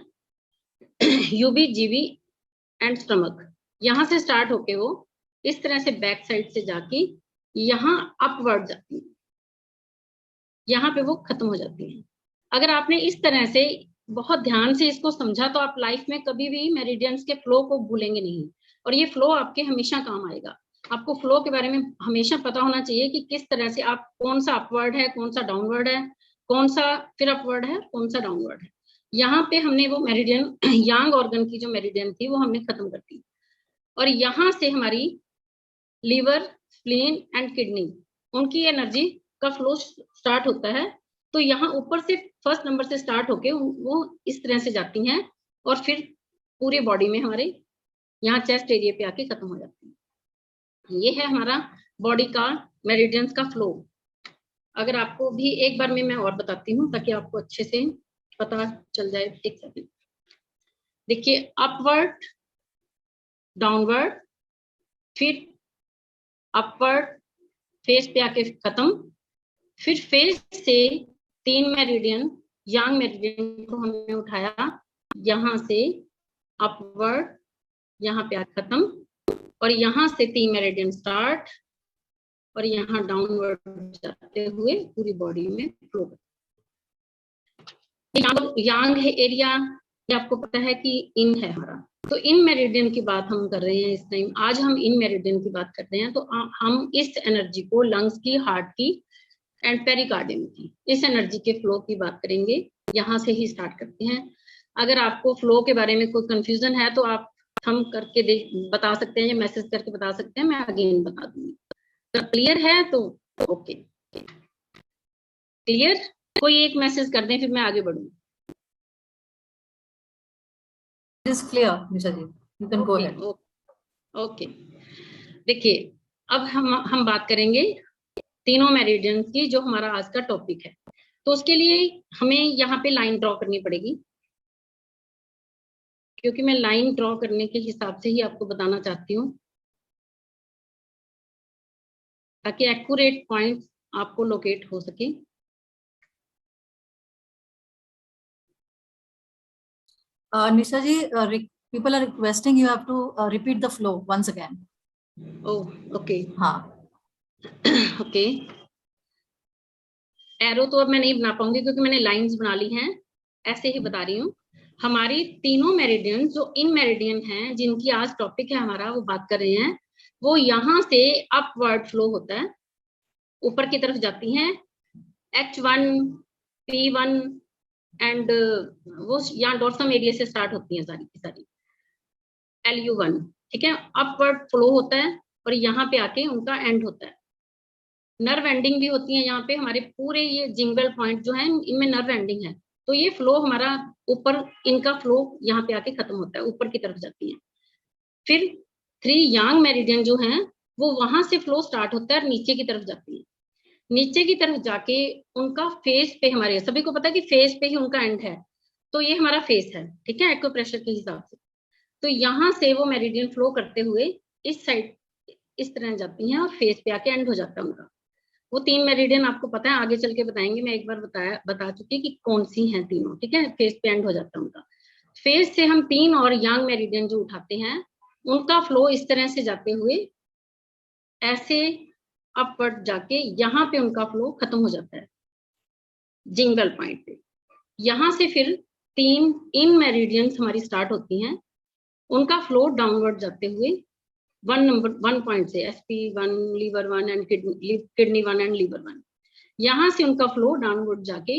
[SPEAKER 3] UB, GB एंड स्टमक। यहाँ से स्टार्ट होके वो इस तरह से बैक साइड से जाके यहाँ अपवर्ड जाती है, यहाँ पे वो खत्म हो जाती है। अगर आपने इस तरह से बहुत ध्यान से इसको समझा तो आप लाइफ में कभी भी मेरिडियंस के फ्लो को भूलेंगे नहीं, और ये फ्लो आपके हमेशा काम आएगा। आपको फ्लो के बारे में हमेशा पता होना चाहिए कि किस तरह से आप, कौन सा अपवर्ड है, कौन सा डाउनवर्ड है, कौन सा फिर अपवर्ड है, कौन सा डाउनवर्ड है। यहाँ पे हमने वो मेरिडियन, यांग ऑर्गन की जो मेरिडियन थी वो हमने खत्म कर दी, और यहाँ से हमारी लीवर, स्प्लीन एंड किडनी, उनकी एनर्जी का फ्लो स्टार्ट होता है। तो यहाँ ऊपर से फर्स्ट नंबर से स्टार्ट होके वो इस तरह से जाती हैं और फिर पूरे बॉडी में हमारे यहाँ चेस्ट एरिया पे आके खत्म हो जाती है। ये है हमारा बॉडी का मेरिडियंस का फ्लो। अगर आपको भी एक बार में मैं और बताती हूँ ताकि आपको अच्छे से पता चल जाए। एक सेकंड देखिए, अपवर्ड, डाउनवर्ड, फिर अपवर्ड, फेस पे आके खत्म, फिर फेस से 3 मेरिडियन, यांग मेरिडियन को हमने उठाया, यहाँ से अपवर्ड, यहाँ पे आके खत्म, और यहाँ से 3 मेरिडियन स्टार्ट और यहाँ डाउनवर्ड जाते हुए पूरी बॉडी में फ्लो। यांग है एरिया, आपको पता है कि इन है हमारा, तो इन मेरिडियन की बात हम कर रहे हैं इस टाइम। आज हम इन मेरिडियन की बात कर रहे हैं, तो हम इस एनर्जी को लंग्स की, हार्ट की एंड पेरिकार्डियम की, इस एनर्जी के फ्लो की बात करेंगे। यहाँ से ही स्टार्ट करते हैं। अगर आपको फ्लो के बारे में कोई कंफ्यूजन है तो आप हम करके बता सकते हैं या मैसेज करके बता सकते हैं, मैं अगेन बता दूंगी। तो क्लियर है तो ओके, क्लियर? कोई एक मैसेज कर दें फिर मैं आगे बढ़ूँ।
[SPEAKER 2] It is clear, Nisha ji, you can go ahead.
[SPEAKER 3] Okay, देखिए अब हम बात करेंगे तीनों मेरिडियंस की, जो हमारा आज का टॉपिक है। तो उसके लिए हमें यहाँ पे लाइन ड्रॉ करनी पड़ेगी, क्योंकि मैं लाइन ड्रॉ करने के हिसाब से ही आपको बताना चाहती हूँ ताकि एक्यूरेट पॉइंट आपको लोकेट हो सके।
[SPEAKER 2] Nisha ji, people are requesting you have to repeat the flow once again.
[SPEAKER 3] Oh, okay.
[SPEAKER 2] हाँ,
[SPEAKER 3] ओके। एरो तो अब मैं नहीं बना पाऊंगी क्योंकि मैंने लाइंस बना ली हैं, ऐसे ही बता रही हूँ। हमारी तीनों मेरिडियन जो इन मेरिडियन हैं, जिनकी आज टॉपिक है हमारा, वो बात कर रहे हैं, वो यहाँ से अपवर्ड फ्लो होता है, ऊपर की तरफ जाती हैं। H1, P1 एंड वो यहाँ डोर्सम एरिया से स्टार्ट होती हैं सारी की सारी, LU1, ठीक है। अपवर्ड फ्लो होता है और यहाँ पे आके उनका एंड होता है। नर्व एंडिंग भी होती है यहाँ पे, हमारे पूरे ये जिंगल पॉइंट जो है इनमें नर्व एंडिंग है। तो ये फ्लो हमारा ऊपर, इनका फ्लो यहाँ पे आके खत्म होता है, ऊपर की तरफ जाती है। फिर 3 यांग मेरिडियन जो हैं वो वहां से फ्लो स्टार्ट होता है और नीचे की तरफ जाती है। नीचे की तरफ जाके उनका फेस पे, हमारे सभी को पता है कि फेस पे ही उनका एंड है, तो ये हमारा फेस है, ठीक है, एक्यूप्रेशर के हिसाब से। तो यहाँ से वो मेरिडियन फ्लो करते हुए इस साइड इस तरह जाती हैं और फेस पे आके एंड हो जाता है उनका। वो 3 मेरिडियन आपको पता है, आगे चल के बताएंगे, मैं एक बार बता चुकी कि कौन सी हैं तीनों, ठीक है। फेस पे एंड हो जाता है उनका। फेस से हम 3 और यांग मेरिडियन जो उठाते हैं, उनका फ्लो इस तरह से जाते हुए ऐसे अपवर्ड जाके यहाँ पे उनका फ्लो खत्म हो जाता है जिंगल पॉइंट पे। यहाँ से फिर 3 इन मेरिडियंस हमारी स्टार्ट होती हैं, उनका फ्लो डाउनवर्ड जाते हुए 1 पॉइंट से SP1, liver 1 and kidney 1 and liver 1, यहाँ से उनका फ्लो डाउनवर्ड जाके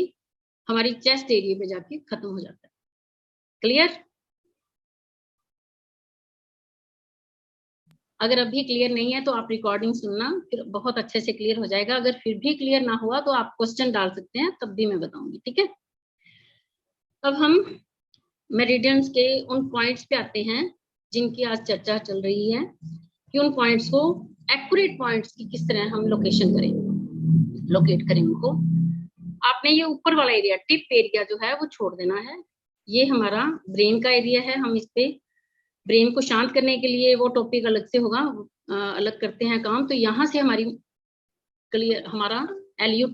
[SPEAKER 3] हमारी चेस्ट एरिया पे जाके खत्म हो जाता है। क्लियर? अगर अभी क्लियर नहीं है तो आप रिकॉर्डिंग सुनना, फिर बहुत अच्छे से क्लियर हो जाएगा। अगर फिर भी क्लियर ना हुआ तो आप क्वेश्चन डाल सकते हैं, तब भी मैं बताऊंगी, ठीक है। अब हम मेरिडियंस के उन पॉइंट्स पे आते हैं जिनकी आज चर्चा चल रही है कि उन पॉइंट्स को, एक्यूरेट पॉइंट्स की किस तरह हम लोकेट करें उनको। आपने ये ऊपर वाला एरिया, टिप एरिया जो है वो छोड़ देना है। ये हमारा ब्रेन का एरिया है। हम इस पे ब्रेन को शांत करने के लिए वो टॉपिक अलग से होगा, अलग करते हैं काम। तो यहाँ से हमारी क्लियर, हमारा LU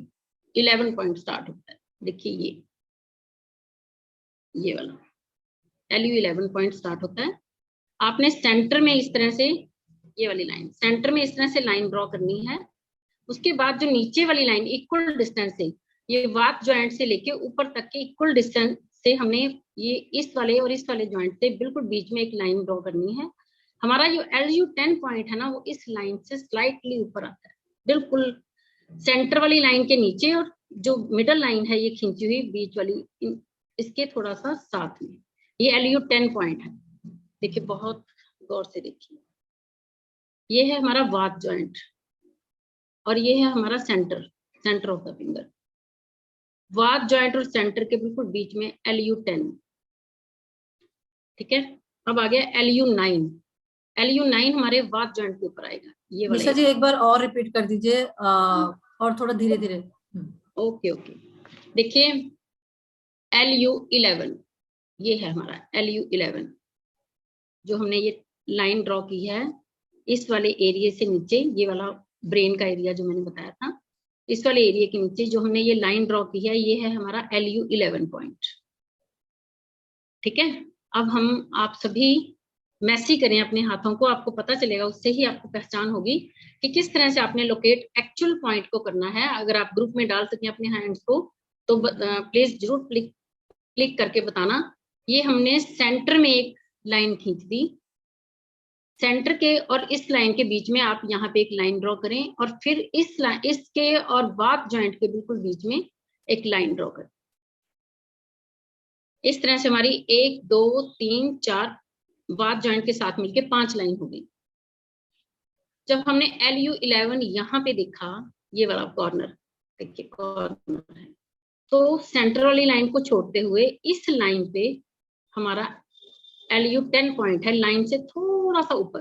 [SPEAKER 3] 11 पॉइंट स्टार्ट होता है। देखिए ये वाला LU 11 पॉइंट स्टार्ट होता है। आपने सेंटर में इस तरह से, ये वाली लाइन सेंटर में इस तरह से लाइन ड्रॉ करनी है। उसके बाद जो नीचे वाली लाइन इक्वल डिस्टेंस से, ये वात जॉइंट से लेके ऊपर तक के इक्वल डिस्टेंस से हमने ये इस वाले और इस वाले जॉइंट से बिल्कुल बीच में एक लाइन ड्रॉ करनी है। हमारा जो LU 10 पॉइंट है ना, वो इस लाइन से स्लाइटली ऊपर आता है, बिल्कुल सेंटर वाली लाइन के नीचे, और जो मिडल लाइन है ये खींची हुई बीच वाली इसके थोड़ा सा साथ में, ये LU 10 पॉइंट है। देखिए बहुत गौर से देखिए, ये है हमारा वात जॉइंट और ये है हमारा सेंटर ऑफ द फिंगर। वात जॉइंट और सेंटर के बिल्कुल बीच में LU 10। ठीक है, अब आ गया LU 9। LU 9 हमारे वात जॉइंट के ऊपर आएगा, ये वाला।
[SPEAKER 2] निशा जी एक बार और रिपीट कर दीजिए, और थोड़ा धीरे धीरे।
[SPEAKER 3] ओके ओके, देखिए LU 11, ये है हमारा LU 11 जो हमने ये लाइन ड्रॉ की है इस वाले एरिया से नीचे, ये वाला ब्रेन का एरिया जो मैंने बताया था, इस वाले एरिया के नीचे जो हमने ये लाइन ड्रॉ की है, ये है हमारा LU 11 पॉइंट। ठीक है, अब हम आप सभी मैसी करें अपने हाथों को, आपको पता चलेगा, उससे ही आपको पहचान होगी कि किस तरह से आपने लोकेट एक्चुअल पॉइंट को करना है। अगर आप ग्रुप में डाल सकें अपने हैंड्स को तो प्लीज जरूर क्लिक करके बताना। ये हमने सेंटर में एक लाइन खींच दी, सेंटर के और इस लाइन के बीच में आप यहाँ पे एक लाइन ड्रॉ करें, और फिर इसके और वात जॉइंट के बिल्कुल बीच में एक लाइन ड्रॉ करें। इस तरह से हमारी 1 2 3 4 वात जॉइंट के साथ मिलकर 5 लाइन हो गई। जब हमने LU 11 यहाँ पे देखा, ये वाला कॉर्नर, देखिए कॉर्नर है, तो सेंटर वाली लाइन को छोड़ते हुए इस लाइन पे हमारा LU 10 पॉइंट है, लाइन से थोड़ा सा ऊपर,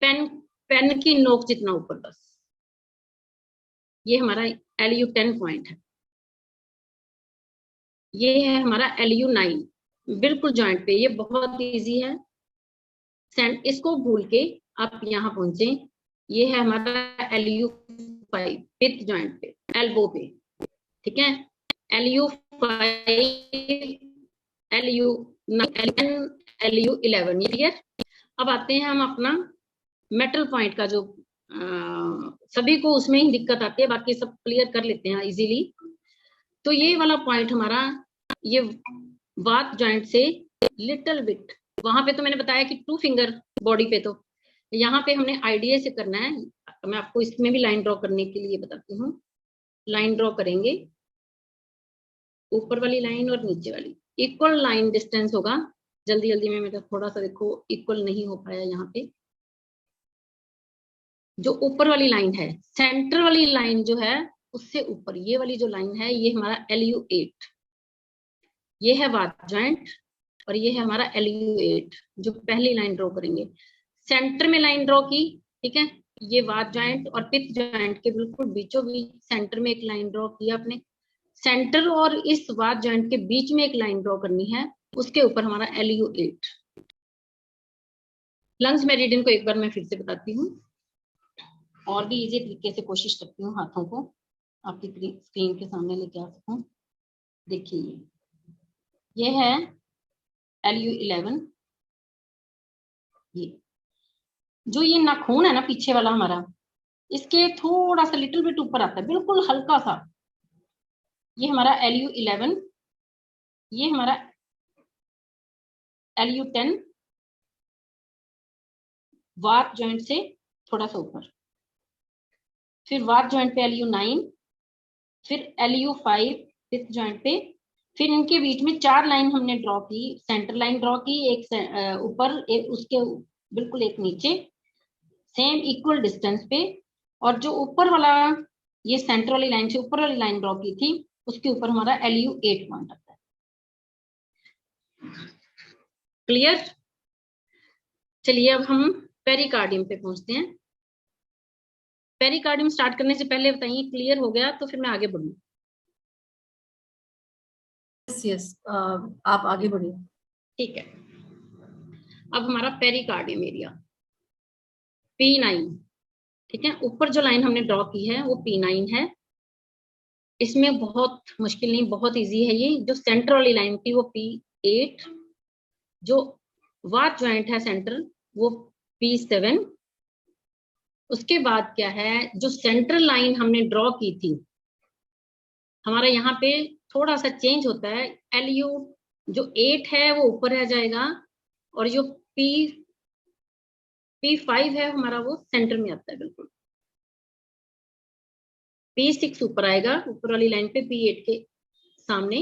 [SPEAKER 3] पेन की नोक जितना ऊपर बस, ये हमारा LU 10 पॉइंट है। ये है हमारा LU 9 बिल्कुल जॉइंट पे, ये बहुत इजी है। इसको भूल के आप यहाँ पहुंचे, ये है हमारा LU 5 फिफ्थ जॉइंट पे, एल्बो पे। ठीक है, LU 5 LU 9 LU 11, ये क्लियर। अब आते हैं हम अपना मेटल पॉइंट का, जो सभी को उसमें ही दिक्कत आती है, बाकी सब क्लियर कर लेते हैं इजीली। तो ये वाला पॉइंट हमारा, ये वात जॉइंट से लिटिल बिट, वहां पे तो मैंने बताया कि 2 फिंगर बॉडी पे, तो यहाँ पे हमने आइडिया से करना है। मैं आपको इसमें भी लाइन ड्रॉ करने के लिए बताती हूँ। लाइन ड्रॉ करेंगे, ऊपर वाली लाइन और नीचे वाली इक्वल लाइन डिस्टेंस होगा। जल्दी जल्दी में मेरा थोड़ा सा देखो इक्वल नहीं हो पाया यहाँ पे। जो ऊपर वाली लाइन है, सेंटर वाली लाइन जो है उससे ऊपर, ये वाली जो लाइन है, ये हमारा LU 8, ये है वात जॉइंट, और ये है हमारा LU 8 जो पहली लाइन ड्रॉ करेंगे। सेंटर में लाइन ड्रॉ की, ठीक है, ये वात जॉइंट और पिथ जॉइंट के बिल्कुल बीचों बीच सेंटर में एक लाइन ड्रॉ किया आपने। सेंटर और इस वात जॉइंट के बीच में एक लाइन ड्रॉ करनी है, उसके ऊपर हमारा LU 8। लंग्स मेरिडियन को एक बार मैं फिर से बताती हूँ, और भी इजी तरीके से कोशिश करती हूँ हाथों को आपकी स्क्रीन के सामने लेके आ सकूं। देखिए ये है LU 11, ये जो ये नाखून है ना पीछे वाला हमारा, इसके थोड़ा सा लिटिल बिट ऊपर आता है, बिल्कुल हल्का सा, ये हमारा LU 11, ये हमारा LU 10 वात जॉइंट से थोड़ा सा ऊपर, फिर वात जॉइंट पे LU 9, फिर LU 5 फिफ्थ जॉइंट पे, फिर इनके बीच में 4 लाइन हमने ड्रॉ की, सेंटर लाइन ड्रॉ की, एक ऊपर, एक उसके बिल्कुल एक नीचे, सेम इक्वल डिस्टेंस पे, और जो ऊपर वाला ये सेंटर वाली लाइन से ऊपर वाली लाइन ड्रॉ की थी, उसके ऊपर हमारा LU 8 पॉइंट आता है। क्लियर। चलिए अब हम पेरिकार्डियम पे पहुंचते हैं। पेरिकार्डियम स्टार्ट करने से पहले बताइए, क्लियर हो गया तो फिर मैं आगे बढ़ूँ।
[SPEAKER 2] यस, आप आगे बढ़िए।
[SPEAKER 3] ठीक है, अब हमारा पेरिकार्डियम एरिया P9, ठीक है। ऊपर जो लाइन हमने ड्रॉ की है वो P9 है। इसमें बहुत मुश्किल नहीं, बहुत इजी है ये। जो सेंटर वाली लाइन थी वो P8, जो वात ज्वाइंट है सेंटर वो P7। उसके बाद क्या है, जो सेंट्रल लाइन हमने ड्रॉ की थी, हमारा यहाँ पे थोड़ा सा चेंज होता है। LU जो 8 है वो ऊपर रह जाएगा, और जो P5 है हमारा वो सेंटर में आता है बिल्कुल। P6 ऊपर आएगा, ऊपर वाली लाइन पे P8 के सामने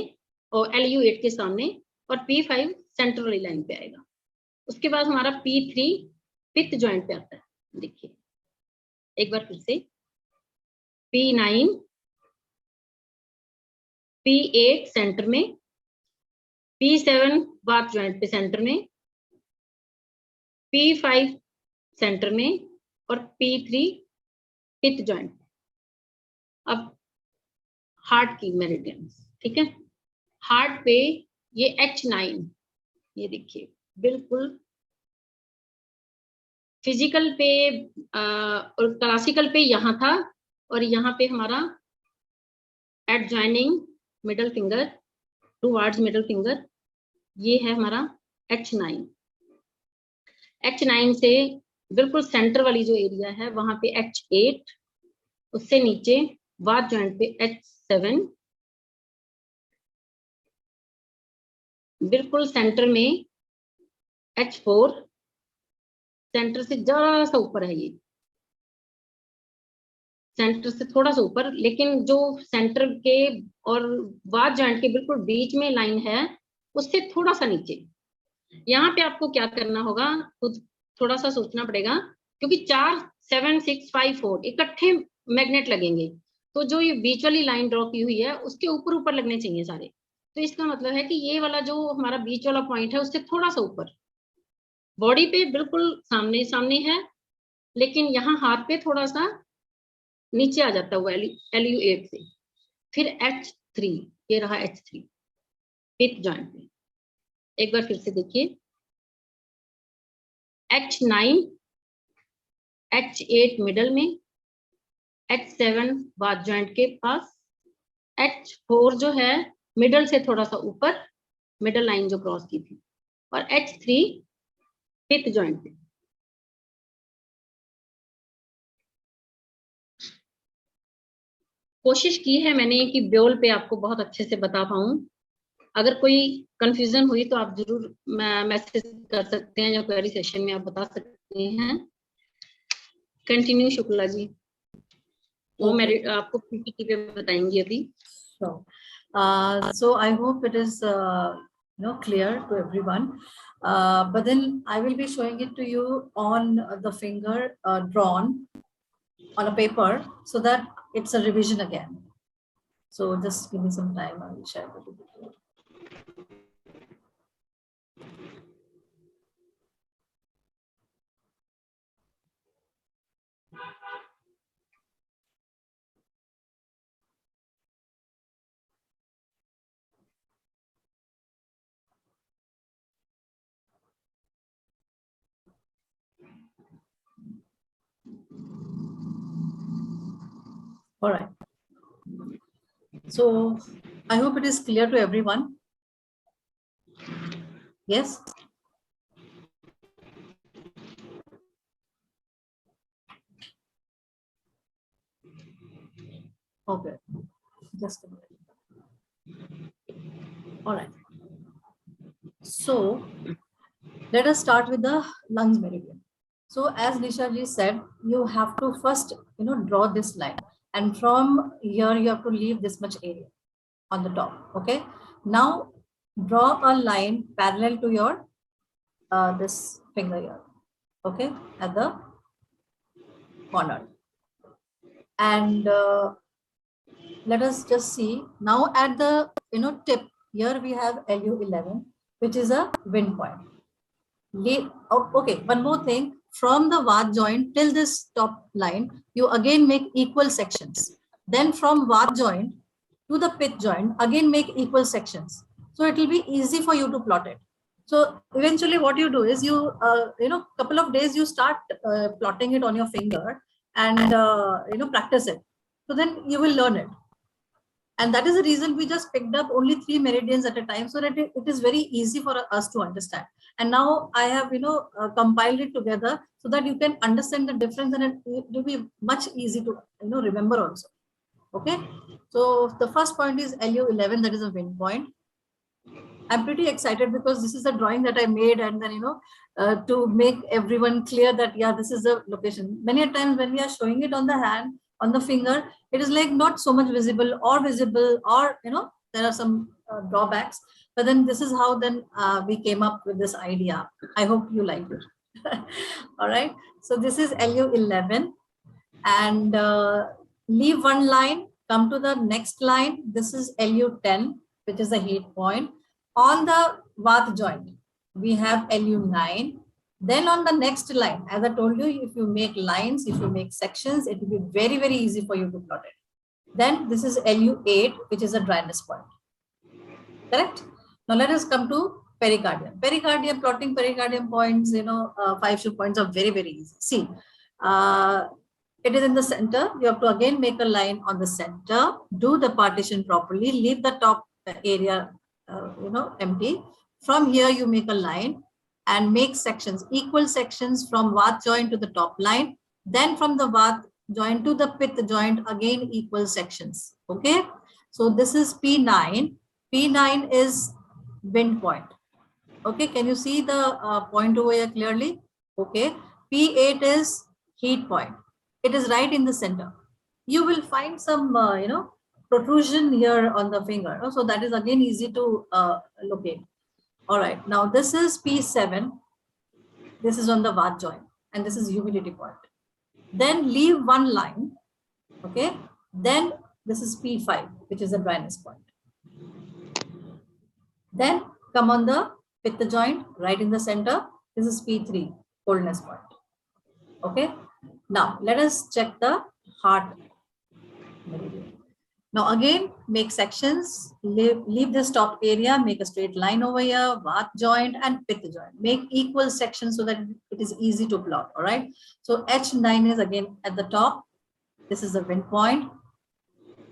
[SPEAKER 3] और LU8 के सामने, और P5 सेंटर वाली लाइन पे आएगा। उसके बाद हमारा P3 फिफ्थ ज्वाइंट पे आता है। देखिए एक बार फिर से, P9, P8 सेंटर में, P7 वात ज्वाइंट पे सेंटर में, P5 सेंटर में, और P3 फिफ्थ ज्वाइंट। अब हार्ट की मेरिडियन, ठीक है। हार्ट पे ये H9, ये देखिए बिल्कुल फिजिकल पे और क्लासिकल पे यहाँ था, और यहाँ पे हमारा adjoining middle finger towards middle finger, ये है हमारा H9। H9 से बिल्कुल सेंटर वाली जो एरिया है वहां पे H8, उससे नीचे वात ज्वाइंट पे H7, बिल्कुल सेंटर में H4, सेंटर से जरा सा ऊपर है ये, सेंटर से थोड़ा सा ऊपर, लेकिन जो सेंटर के और वात ज्वाइंट के बिल्कुल बीच में लाइन है उससे थोड़ा सा नीचे। यहाँ पे आपको क्या करना होगा, खुद थोड़ा सा सोचना पड़ेगा, क्योंकि 4 7 6 5 4 इकट्ठे मैग्नेट लगेंगे, तो जो ये बीच वाली लाइन ड्रॉ की हुई है उसके ऊपर ऊपर लगने चाहिए सारे। तो इसका मतलब है कि ये वाला जो हमारा बीच वाला पॉइंट है उससे थोड़ा सा ऊपर, बॉडी पे बिल्कुल सामने सामने है, लेकिन यहाँ हाथ पे थोड़ा सा नीचे आ जाता है LU8 से। फिर H3, ये रहा H3 फिफ्थ जॉइंट पे। एक बार फिर से देखिए, H9, H8 मिडल में, H7 वात जॉइंट के पास, H4 जो है मिडल से थोड़ा सा ऊपर, मिडल लाइन जो क्रॉस की थी, और H3 फिफ्थ जॉइंट पे। कोशिश की है मैंने कि ब्योल पे आपको बहुत अच्छे से बता पाऊं। अगर कोई कंफ्यूजन हुई तो आप जरूर मैसेज कर सकते हैं, या क्वेरी सेशन में आप बता सकते हैं। कंटिन्यू शुक्ला जी, वो मेरे आपको पीपीटी पे बताएंगी अभी।
[SPEAKER 2] So I hope it is clear to everyone. But then I will be showing it to you on the finger drawn on a paper, so that it's a revision again. So just give me some time, I will share it with you. All right. So I hope it is clear to everyone. Yes. Okay. Just a minute. All right. So let us start with the lungs meridian. So as Nisha ji said, you have to first draw this line, and from here you have to leave this much area on the top. Okay. Now draw a line parallel to your this finger here. Okay, at the corner. And let us just see now at the tip here we have LU11, which is a wind point. Okay, one more thing, from the Vad joint till this top line, you again make equal sections. Then from Vad joint to the pith joint, again make equal sections. So it will be easy for you to plot it. So eventually what you do is you, couple of days you start plotting it on your finger and, practice it. So then you will learn it. And that is the reason we just picked up only 3 meridians at a time, so that it is very easy for us to understand. And now I have, compiled it together so that you can understand the difference, and it will be much easy to, remember also. Okay. So the first point is LU11, that is a wind point. I'm pretty excited because this is the drawing that I made, and then, to make everyone clear that, yeah, this is the location. Many times when we are showing it on the hand, on the finger, it is like not so much visible, or there are some drawbacks, but then this is how then we came up with this idea. I hope you like it. All right. So this is LU11, and leave one line, come to the next line. This is LU10, which is the heat point. On the Vad joint, we have LU9. Then on the next line, as I told you, if you make lines, if you make sections, it will be very, very easy for you to plot it. Then this is LU8, which is a dryness point. Correct? Now let us come to pericardium. Pericardium, plotting pericardium points, 5 shoe points are very, very easy. See, it is in the center. You have to again make a line on the center, do the partition properly, leave the top area, empty. From here, you make a line and make sections, equal sections from Vad joint to the top line. Then from the Vad joint to the pith joint, again equal sections. Okay. So this is P9. P9 is wind point. Okay. Can you see the point over here clearly? Okay. P8 is heat point. It is right in the center. You will find some, protrusion here on the finger. So that is again easy to locate. All right. Now this is P7. This is on the Vad joint, and this is humidity point. Then leave one line. Okay. Then this is P5, which is the dryness point. Then come on the pith joint, right in the center. This is P3, coldness point. Okay. Now let us check the heart meridian. Now again, make sections, leave this top area, make a straight line over here, Vad joint and pith joint. Make equal sections so that it is easy to plot. All right. So H9 is again at the top. This is the wind point.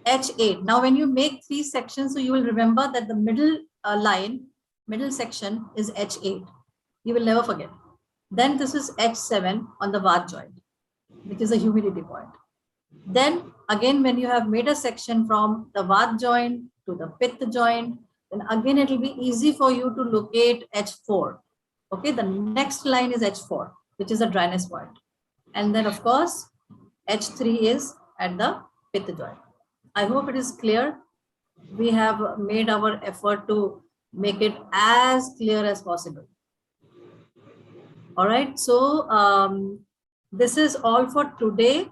[SPEAKER 2] H8. Now when you make 3 sections, so you will remember that the middle middle section is H8. You will never forget. Then this is H7 on the Vad joint, which is a humidity point. Then again, when you have made a section from the Vad joint to the pith joint, then again it will be easy for you to locate H4. Okay, the next line is H4, which is a dryness point. And then of course, H3 is at the pith joint. I hope it is clear. We have made our effort to make it as clear as possible. All right, so this is all for today.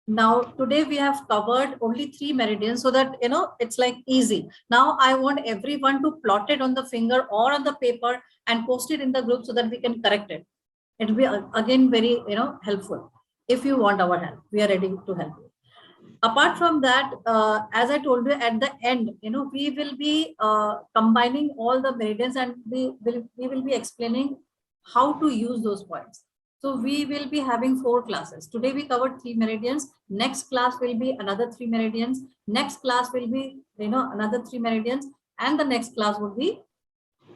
[SPEAKER 2] Now, today we have covered only 3 meridians so that, it's like easy. Now, I want everyone to plot it on the finger or on the paper and post it in the group so that we can correct it. It will be again very, helpful. If you want our help, we are ready to help you. Apart from that, as I told you at the end, we will be combining all the meridians, and we will be explaining how to use those points. So we will be having 4 classes. Today we covered 3 meridians. Next class will be another 3 meridians. Next class will be, another 3 meridians. And the next class will be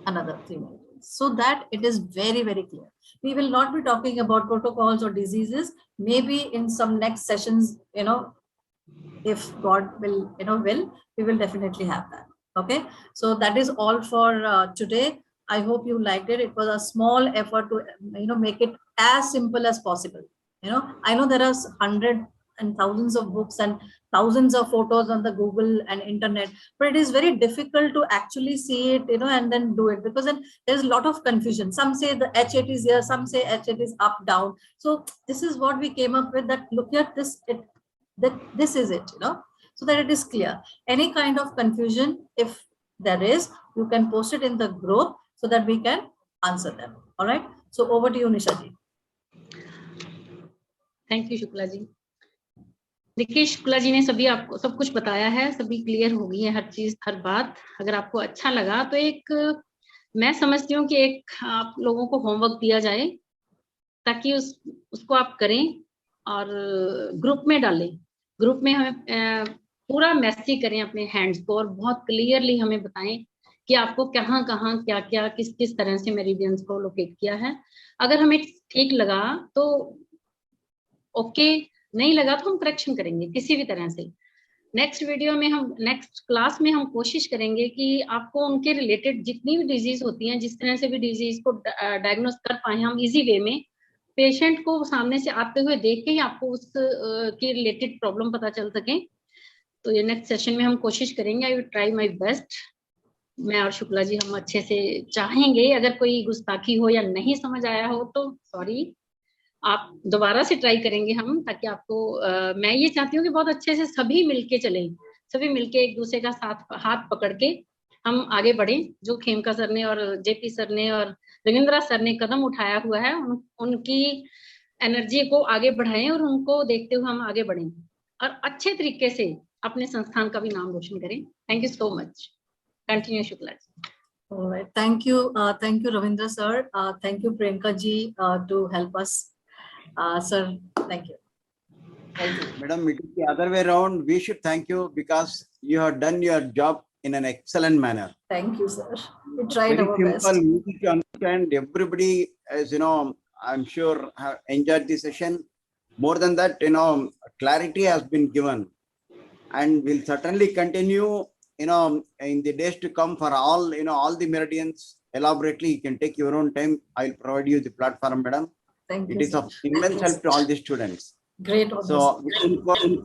[SPEAKER 2] another 3 meridians. So that it is very, very clear. We will not be talking about protocols or diseases. Maybe in some next sessions, if God will, we will definitely have that. Okay. So that is all for today. I hope you liked it. It was a small effort to, make it as simple as possible. I know there are hundreds and thousands of books and thousands of photos on the Google and internet, but it is very difficult to actually see it, and then do it, because then there's a lot of confusion. Some say the H8 is here, some say H8 is up, down. So this is what we came up with, that look at this, this is it, so that it is clear. Any kind of confusion, if there is, you can post it in the group so that we can answer them. All right. So over to you, Nisha ji.
[SPEAKER 3] Thank you Shukla ji. देखिए शुक्ला जी ने सभी आपको सब कुछ बताया है, सभी clear हो गई है हर चीज हर बात। अगर आपको अच्छा लगा तो एक मैं समझती हूँ कि एक आप लोगों को होमवर्क दिया जाए ताकि उसको आप करें और ग्रुप में डालें। ग्रुप में हमें पूरा मैसेज करें अपने हैंड्स को और बहुत क्लियरली हमें बताएं कि आपको कहाँ कहाँ क्या क्या किस किस तरह से मेरिडियंस को लोकेट किया है। अगर हमें ठीक लगा तो ओके, नहीं लगा तो हम करेक्शन करेंगे किसी भी तरह से। नेक्स्ट वीडियो में हम नेक्स्ट क्लास में हम कोशिश करेंगे कि आपको उनके रिलेटेड जितनी भी डिजीज होती हैं, जिस तरह से भी डिजीज को डायग्नोस कर पाए हम इजी वे में, पेशेंट को सामने से आते हुए देख के ही आपको उस के रिलेटेड प्रॉब्लम पता चल सके। तो ये नेक्स्ट सेशन में हम कोशिश करेंगे। I will try my best. मैं और शुक्ला जी हम अच्छे से चाहेंगे, अगर कोई गुस्ताखी हो या नहीं समझ आया हो तो सॉरी, आप दोबारा से ट्राई करेंगे हम, ताकि आपको मैं ये चाहती हूँ कि बहुत अच्छे से सभी मिलके चलें, सभी मिलके एक दूसरे का साथ हाथ पकड़ के हम आगे बढ़ें। जो खेमका सर ने और जेपी सर ने और रविंद्रा सर ने कदम उठाया हुआ है उनकी एनर्जी को आगे बढ़ाएं और उनको देखते हुए हम आगे बढ़ें और अच्छे तरीके से अपने संस्थान का भी नाम रोशन करें। Thank you so much. Continue Shukla ji.
[SPEAKER 2] All right. Thank you, Ravindra sir. Thank you, Priyanka ji, to help us. Sir, thank you. Thank you.
[SPEAKER 1] Madam, it is the other way around. We should thank you because you have done your job in an excellent manner.
[SPEAKER 2] Thank you, sir. We tried
[SPEAKER 1] Very
[SPEAKER 2] our
[SPEAKER 1] simple,
[SPEAKER 2] best.
[SPEAKER 1] easy to understand. Everybody, as you know, I'm sure have enjoyed the session. More than that, clarity has been given, and we'll certainly continue. In the days to come for all, all the meridians elaborately. You can take your own time. I'll provide you the platform, madam.
[SPEAKER 2] Thank
[SPEAKER 1] It
[SPEAKER 2] you,
[SPEAKER 1] is
[SPEAKER 2] sir.
[SPEAKER 1] of immense help to all the students.
[SPEAKER 2] Great.
[SPEAKER 1] So, in